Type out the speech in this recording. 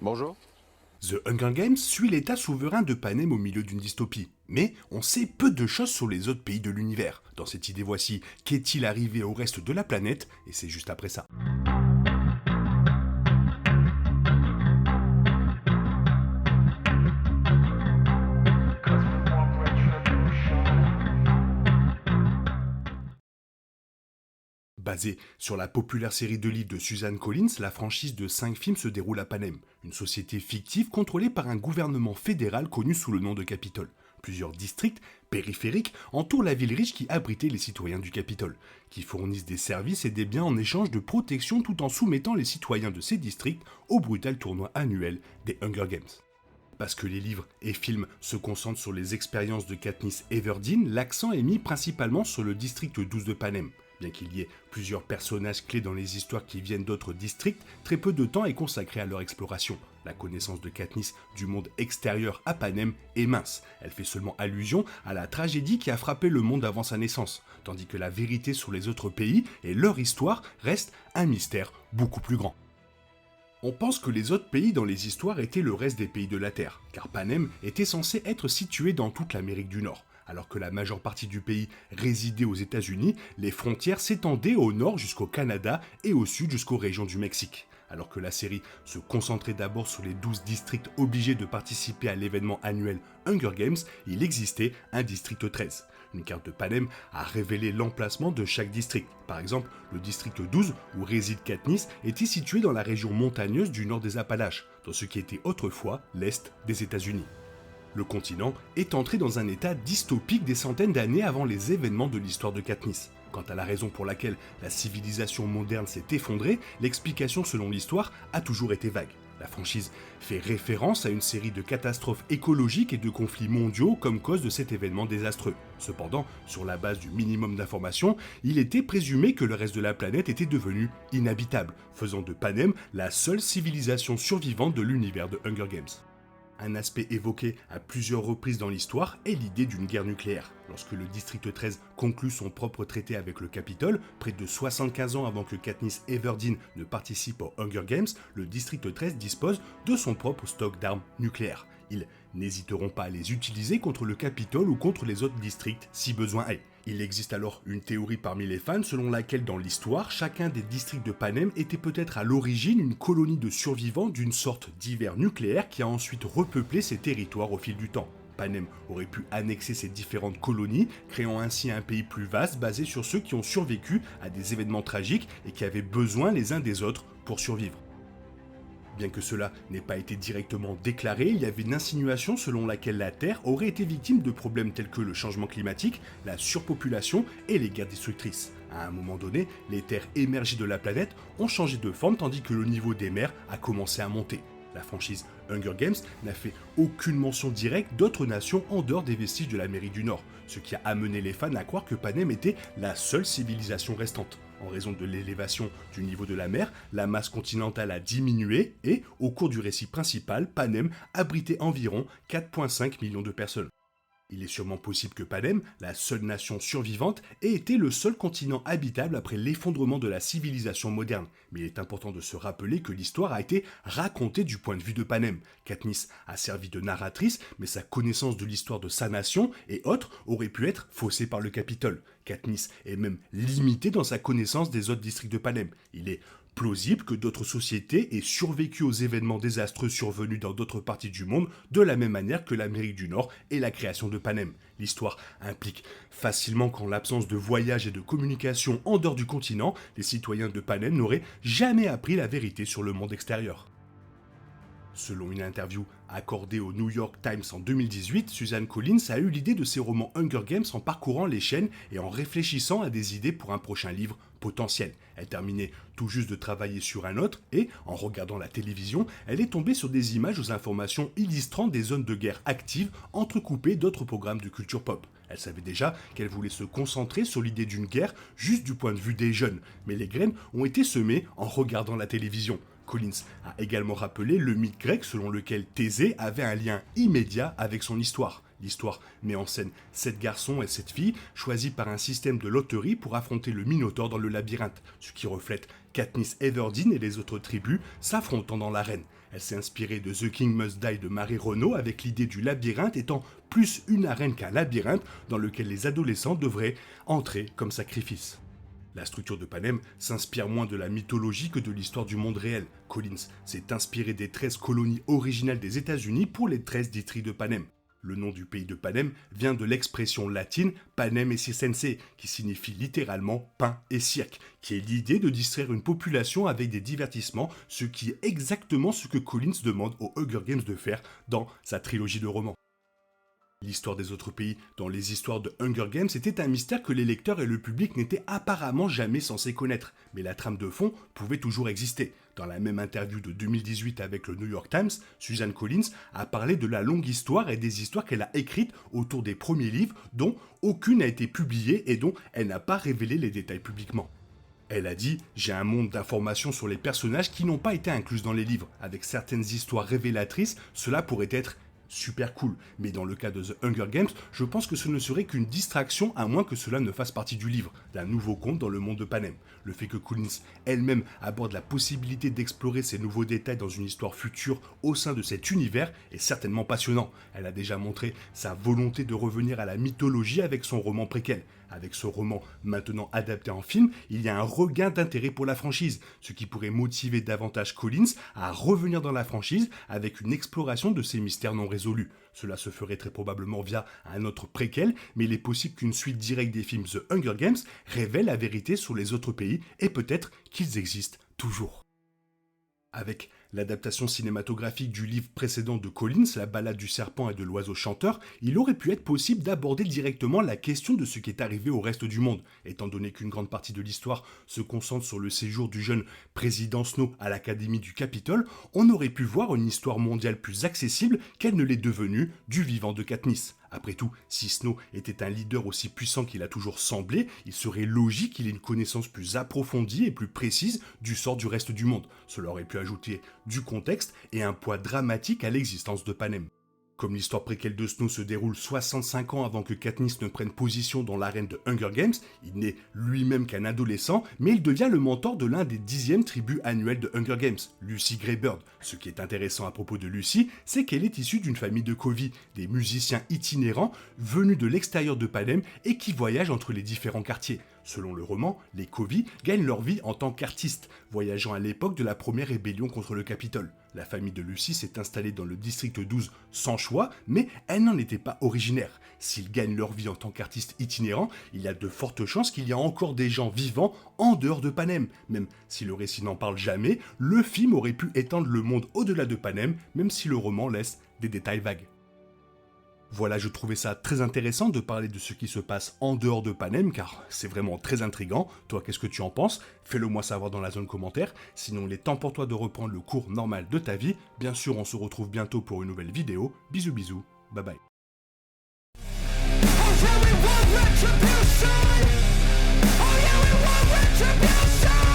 Bonjour. The Hunger Games suit l'état souverain de Panem au milieu d'une dystopie. Mais on sait peu de choses sur les autres pays de l'univers. Dans cette idée voici, qu'est-il arrivé au reste de la planète? Et c'est juste après ça. Basée sur la populaire série de livres de Suzanne Collins, la franchise de 5 films se déroule à Panem, une société fictive contrôlée par un gouvernement fédéral connu sous le nom de Capitole. Plusieurs districts périphériques entourent la ville riche qui abritait les citoyens du Capitole, qui fournissent des services et des biens en échange de protection tout en soumettant les citoyens de ces districts au brutal tournoi annuel des Hunger Games. Parce que les livres et films se concentrent sur les expériences de Katniss Everdeen, l'accent est mis principalement sur le district 12 de Panem. Bien qu'il y ait plusieurs personnages clés dans les histoires qui viennent d'autres districts, très peu de temps est consacré à leur exploration. La connaissance de Katniss du monde extérieur à Panem est mince. Elle fait seulement allusion à la tragédie qui a frappé le monde avant sa naissance, tandis que la vérité sur les autres pays et leur histoire reste un mystère beaucoup plus grand. On pense que les autres pays dans les histoires étaient le reste des pays de la Terre, car Panem était censé être situé dans toute l'Amérique du Nord. Alors que la majeure partie du pays résidait aux États-Unis, les frontières s'étendaient au nord jusqu'au Canada et au sud jusqu'aux régions du Mexique. Alors que la série se concentrait d'abord sur les 12 districts obligés de participer à l'événement annuel Hunger Games, il existait un district 13. Une carte de Panem a révélé l'emplacement de chaque district. Par exemple, le district 12, où réside Katniss, était situé dans la région montagneuse du nord des Appalaches, dans ce qui était autrefois l'est des États-Unis. Le continent est entré dans un état dystopique des centaines d'années avant les événements de l'histoire de Katniss. Quant à la raison pour laquelle la civilisation moderne s'est effondrée, l'explication selon l'histoire a toujours été vague. La franchise fait référence à une série de catastrophes écologiques et de conflits mondiaux comme cause de cet événement désastreux. Cependant, sur la base du minimum d'informations, il était présumé que le reste de la planète était devenu inhabitable, faisant de Panem la seule civilisation survivante de l'univers de Hunger Games. Un aspect évoqué à plusieurs reprises dans l'histoire est l'idée d'une guerre nucléaire. Lorsque le district 13 conclut son propre traité avec le Capitole, près de 75 ans avant que Katniss Everdeen ne participe aux Hunger Games, le district 13 dispose de son propre stock d'armes nucléaires. Ils n'hésiteront pas à les utiliser contre le Capitole ou contre les autres districts si besoin est. Il existe alors une théorie parmi les fans selon laquelle dans l'histoire, chacun des districts de Panem était peut-être à l'origine une colonie de survivants d'une sorte d'hiver nucléaire qui a ensuite repeuplé ces territoires au fil du temps. Panem aurait pu annexer ces différentes colonies, créant ainsi un pays plus vaste basé sur ceux qui ont survécu à des événements tragiques et qui avaient besoin les uns des autres pour survivre. Bien que cela n'ait pas été directement déclaré, il y avait une insinuation selon laquelle la Terre aurait été victime de problèmes tels que le changement climatique, la surpopulation et les guerres destructrices. À un moment donné, les terres émergées de la planète ont changé de forme tandis que le niveau des mers a commencé à monter. La franchise Hunger Games n'a fait aucune mention directe d'autres nations en dehors des vestiges de l'Amérique du Nord, ce qui a amené les fans à croire que Panem était la seule civilisation restante. En raison de l'élévation du niveau de la mer, la masse continentale a diminué et, au cours du récit principal, Panem abritait environ 4,5 millions de personnes. Il est sûrement possible que Panem, la seule nation survivante, ait été le seul continent habitable après l'effondrement de la civilisation moderne. Mais il est important de se rappeler que l'histoire a été racontée du point de vue de Panem. Katniss a servi de narratrice, mais sa connaissance de l'histoire de sa nation et autres aurait pu être faussée par le Capitole. Katniss est même limitée dans sa connaissance des autres districts de Panem. Il est plausible que d'autres sociétés aient survécu aux événements désastreux survenus dans d'autres parties du monde de la même manière que l'Amérique du Nord et la création de Panem. L'histoire implique facilement qu'en l'absence de voyage et de communication en dehors du continent, les citoyens de Panem n'auraient jamais appris la vérité sur le monde extérieur. Selon une interview accordée au New York Times en 2018, Suzanne Collins a eu l'idée de ses romans Hunger Games en parcourant les chaînes et en réfléchissant à des idées pour un prochain livre potentiel. Elle terminait tout juste de travailler sur un autre et, en regardant la télévision, elle est tombée sur des images aux informations illustrant des zones de guerre actives entrecoupées d'autres programmes de culture pop. Elle savait déjà qu'elle voulait se concentrer sur l'idée d'une guerre juste du point de vue des jeunes, mais les graines ont été semées en regardant la télévision. Collins a également rappelé le mythe grec selon lequel Thésée avait un lien immédiat avec son histoire. L'histoire met en scène 7 garçons et 7 filles choisis par un système de loterie pour affronter le Minotaure dans le labyrinthe, ce qui reflète Katniss Everdeen et les autres tribus s'affrontant dans l'arène. Elle s'est inspirée de The King Must Die de Marie Renaud avec l'idée du labyrinthe étant plus une arène qu'un labyrinthe dans lequel les adolescents devraient entrer comme sacrifice. La structure de Panem s'inspire moins de la mythologie que de l'histoire du monde réel. Collins s'est inspiré des 13 colonies originales des États-Unis pour les 13 districts de Panem. Le nom du pays de Panem vient de l'expression latine panem et circense, qui signifie littéralement pain et cirque, qui est l'idée de distraire une population avec des divertissements, ce qui est exactement ce que Collins demande aux Hunger Games de faire dans sa trilogie de romans. L'histoire des autres pays dans les histoires de Hunger Games était un mystère que les lecteurs et le public n'étaient apparemment jamais censés connaître, mais la trame de fond pouvait toujours exister. Dans la même interview de 2018 avec le New York Times, Suzanne Collins a parlé de la longue histoire et des histoires qu'elle a écrites autour des premiers livres dont aucune n'a été publiée et dont elle n'a pas révélé les détails publiquement. Elle a dit « J'ai un monde d'informations sur les personnages qui n'ont pas été inclus dans les livres. Avec certaines histoires révélatrices, cela pourrait être super cool. Mais dans le cas de The Hunger Games, je pense que ce ne serait qu'une distraction à moins que cela ne fasse partie du livre, d'un nouveau conte dans le monde de Panem. Le fait que Collins elle-même aborde la possibilité d'explorer ces nouveaux détails dans une histoire future au sein de cet univers est certainement passionnant. Elle a déjà montré sa volonté de revenir à la mythologie avec son roman préquel. Avec ce roman maintenant adapté en film, il y a un regain d'intérêt pour la franchise, ce qui pourrait motiver davantage Collins à revenir dans la franchise avec une exploration de ces mystères non résolus. Cela se ferait très probablement via un autre préquel, mais il est possible qu'une suite directe des films The Hunger Games révèle la vérité sur les autres pays et peut-être qu'ils existent toujours. Avec l'adaptation cinématographique du livre précédent de Collins, La balade du serpent et de l'oiseau chanteur, il aurait pu être possible d'aborder directement la question de ce qui est arrivé au reste du monde. Étant donné qu'une grande partie de l'histoire se concentre sur le séjour du jeune président Snow à l'académie du Capitole, on aurait pu voir une histoire mondiale plus accessible qu'elle ne l'est devenue du vivant de Katniss. Après tout, si Snow était un leader aussi puissant qu'il a toujours semblé, il serait logique qu'il ait une connaissance plus approfondie et plus précise du sort du reste du monde. Cela aurait pu ajouter du contexte et un poids dramatique à l'existence de Panem. Comme l'histoire préquelle de Snow se déroule 65 ans avant que Katniss ne prenne position dans l'arène de Hunger Games, il n'est lui-même qu'un adolescent, mais il devient le mentor de l'un des 10e tribus annuelles de Hunger Games, Lucy Greybird. Ce qui est intéressant à propos de Lucy, c'est qu'elle est issue d'une famille de Covi, des musiciens itinérants venus de l'extérieur de Panem et qui voyagent entre les différents quartiers. Selon le roman, les Covi gagnent leur vie en tant qu'artistes, voyageant à l'époque de la première rébellion contre le Capitole. La famille de Lucy s'est installée dans le district 12 sans choix, mais elle n'en était pas originaire. S'ils gagnent leur vie en tant qu'artistes itinérants, il y a de fortes chances qu'il y a encore des gens vivants en dehors de Panem. Même si le récit n'en parle jamais, le film aurait pu étendre le monde au-delà de Panem, même si le roman laisse des détails vagues. Voilà, je trouvais ça très intéressant de parler de ce qui se passe en dehors de Panem, car c'est vraiment très intriguant. Toi, qu'est-ce que tu en penses? Fais-le moi savoir dans la zone commentaire. Sinon, il est temps pour toi de reprendre le cours normal de ta vie. Bien sûr, on se retrouve bientôt pour une nouvelle vidéo. Bisous bisous, bye bye. Oh yeah, we want retribution. Oh yeah, we want retribution.